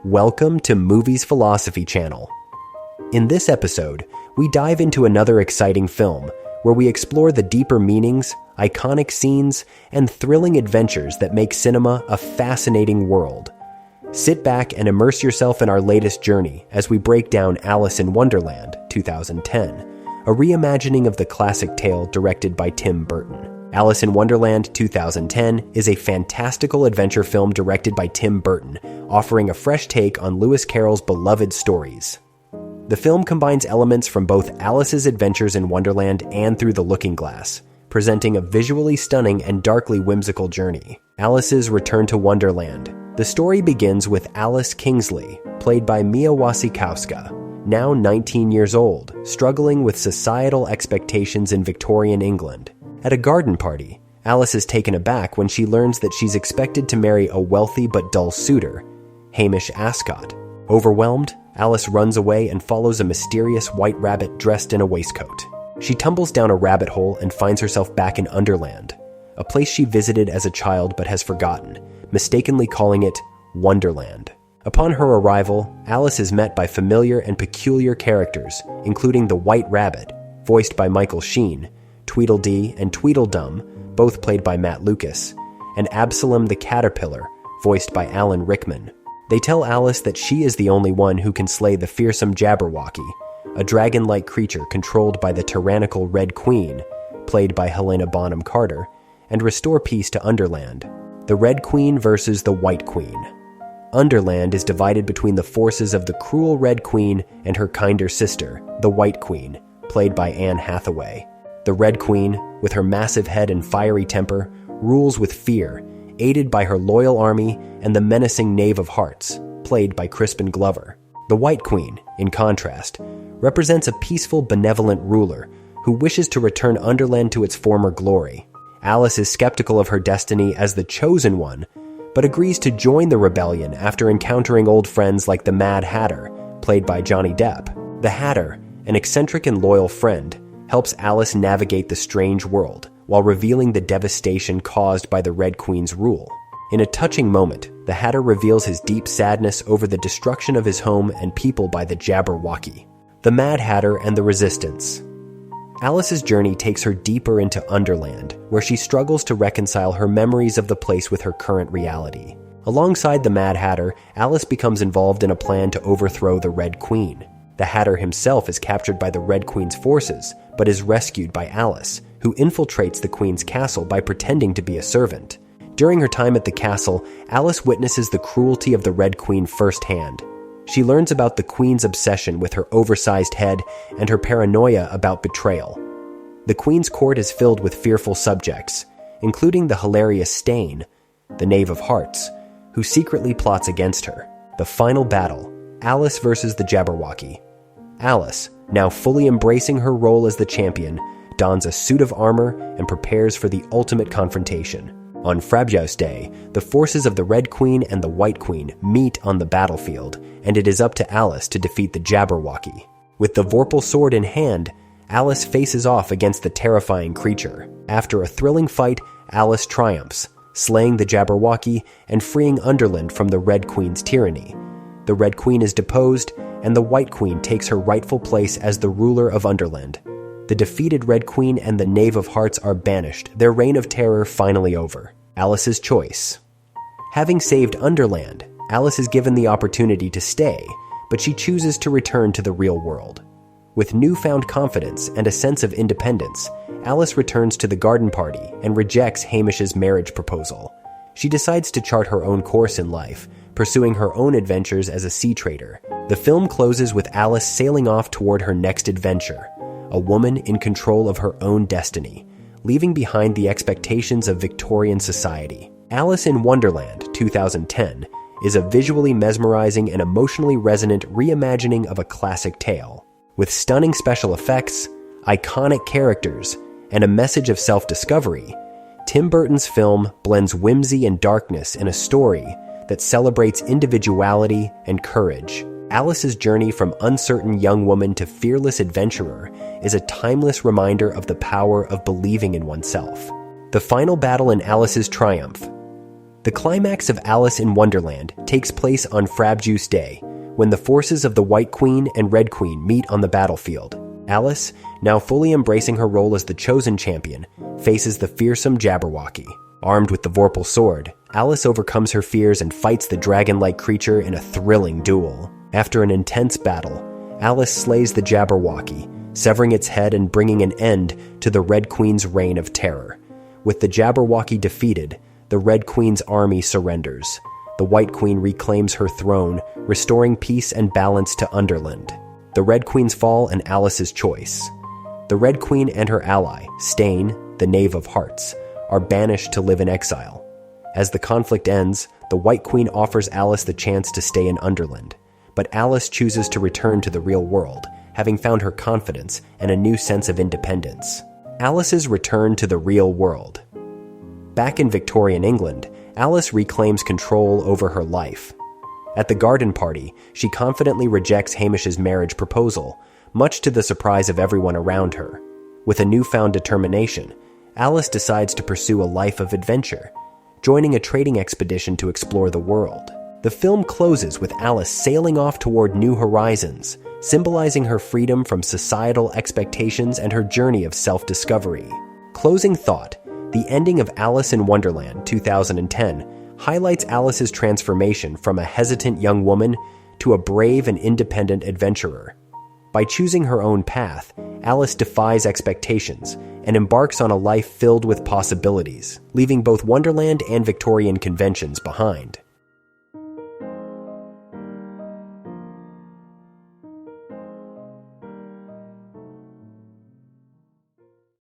Welcome to Movies Philosophy Channel. In this episode, we dive into another exciting film where we explore the deeper meanings, iconic scenes, and thrilling adventures that make cinema a fascinating world. Sit back and immerse yourself in our latest journey as we break down Alice in Wonderland, 2010, a reimagining of the classic tale directed by Tim Burton. Alice in Wonderland 2010 is a fantastical adventure film directed by Tim Burton, offering a fresh take on Lewis Carroll's beloved stories. The film combines elements from both Alice's adventures in Wonderland and Through the Looking Glass, presenting a visually stunning and darkly whimsical journey. Alice's return to Wonderland. The story begins with Alice Kingsley, played by Mia Wasikowska, now 19 years old, struggling with societal expectations in Victorian England. At a garden party, Alice is taken aback when she learns that she's expected to marry a wealthy but dull suitor, Hamish Ascot. Overwhelmed, Alice runs away and follows a mysterious white rabbit dressed in a waistcoat. She tumbles down a rabbit hole and finds herself back in Underland, a place she visited as a child but has forgotten, mistakenly calling it Wonderland. Upon her arrival, Alice is met by familiar and peculiar characters, including the White Rabbit, voiced by Michael Sheen, Tweedledee and Tweedledum, both played by Matt Lucas, and Absalom the Caterpillar, voiced by Alan Rickman. They tell Alice that she is the only one who can slay the fearsome Jabberwocky, a dragon-like creature controlled by the tyrannical Red Queen, played by Helena Bonham Carter, and restore peace to Underland. The Red Queen versus the White Queen. Underland is divided between the forces of the cruel Red Queen and her kinder sister, the White Queen, played by Anne Hathaway. The Red Queen, with her massive head and fiery temper, rules with fear, aided by her loyal army and the menacing Knave of Hearts, played by Crispin Glover. The White Queen, in contrast, represents a peaceful, benevolent ruler who wishes to return Underland to its former glory. Alice is skeptical of her destiny as the chosen one, but agrees to join the rebellion after encountering old friends like the Mad Hatter, played by Johnny Depp. The Hatter, an eccentric and loyal friend, helps Alice navigate the strange world while revealing the devastation caused by the Red Queen's rule. In a touching moment, the Hatter reveals his deep sadness over the destruction of his home and people by the Jabberwocky. The Mad Hatter and the Resistance. Alice's journey takes her deeper into Underland, where she struggles to reconcile her memories of the place with her current reality. Alongside the Mad Hatter, Alice becomes involved in a plan to overthrow the Red Queen. The Hatter himself is captured by the Red Queen's forces, but is rescued by Alice, who infiltrates the Queen's castle by pretending to be a servant. During her time at the castle, Alice witnesses the cruelty of the Red Queen firsthand. She learns about the Queen's obsession with her oversized head and her paranoia about betrayal. The Queen's court is filled with fearful subjects, including the hilarious Stain, the Knave of Hearts, who secretly plots against her. The final battle, Alice versus the Jabberwocky. Alice, now fully embracing her role as the champion, dons a suit of armor and prepares for the ultimate confrontation. On Frabjous Day, the forces of the Red Queen and the White Queen meet on the battlefield, and it is up to Alice to defeat the Jabberwocky. With the Vorpal sword in hand, Alice faces off against the terrifying creature. After a thrilling fight, Alice triumphs, slaying the Jabberwocky and freeing Underland from the Red Queen's tyranny. The Red Queen is deposed, and the White Queen takes her rightful place as the ruler of Underland. The defeated Red Queen and the Knave of Hearts are banished, their reign of terror finally over. Alice's choice. Having saved Underland, Alice is given the opportunity to stay, but she chooses to return to the real world. With newfound confidence and a sense of independence, Alice returns to the garden party and rejects Hamish's marriage proposal. She decides to chart her own course in life, pursuing her own adventures as a sea trader. The film closes with Alice sailing off toward her next adventure, a woman in control of her own destiny, leaving behind the expectations of Victorian society. Alice in Wonderland 2010 is a visually mesmerizing and emotionally resonant reimagining of a classic tale. With stunning special effects, iconic characters, and a message of self-discovery, Tim Burton's film blends whimsy and darkness in a story that celebrates individuality and courage. Alice's journey from uncertain young woman to fearless adventurer is a timeless reminder of the power of believing in oneself. The final battle in Alice's triumph. The climax of Alice in Wonderland takes place on Frabjous Day, when the forces of the White Queen and Red Queen meet on the battlefield. Alice, now fully embracing her role as the chosen champion, faces the fearsome Jabberwocky. Armed with the Vorpal sword, Alice overcomes her fears and fights the dragon-like creature in a thrilling duel. After an intense battle, Alice slays the Jabberwocky, severing its head and bringing an end to the Red Queen's reign of terror. With the Jabberwocky defeated, the Red Queen's army surrenders. The White Queen reclaims her throne, restoring peace and balance to Underland. The Red Queen's fall and Alice's choice. The Red Queen and her ally, Stain, the Knave of Hearts, are banished to live in exile. As the conflict ends, the White Queen offers Alice the chance to stay in Underland, but Alice chooses to return to the real world, having found her confidence and a new sense of independence. Alice's return to the real world. Back in Victorian England, Alice reclaims control over her life. At the garden party, she confidently rejects Hamish's marriage proposal, much to the surprise of everyone around her. With a newfound determination, Alice decides to pursue a life of adventure, joining a trading expedition to explore the world. The film closes with Alice sailing off toward new horizons, symbolizing her freedom from societal expectations and her journey of self-discovery. Closing thought, the ending of Alice in Wonderland 2010 highlights Alice's transformation from a hesitant young woman to a brave and independent adventurer. By choosing her own path, Alice defies expectations and embarks on a life filled with possibilities, leaving both Wonderland and Victorian conventions behind.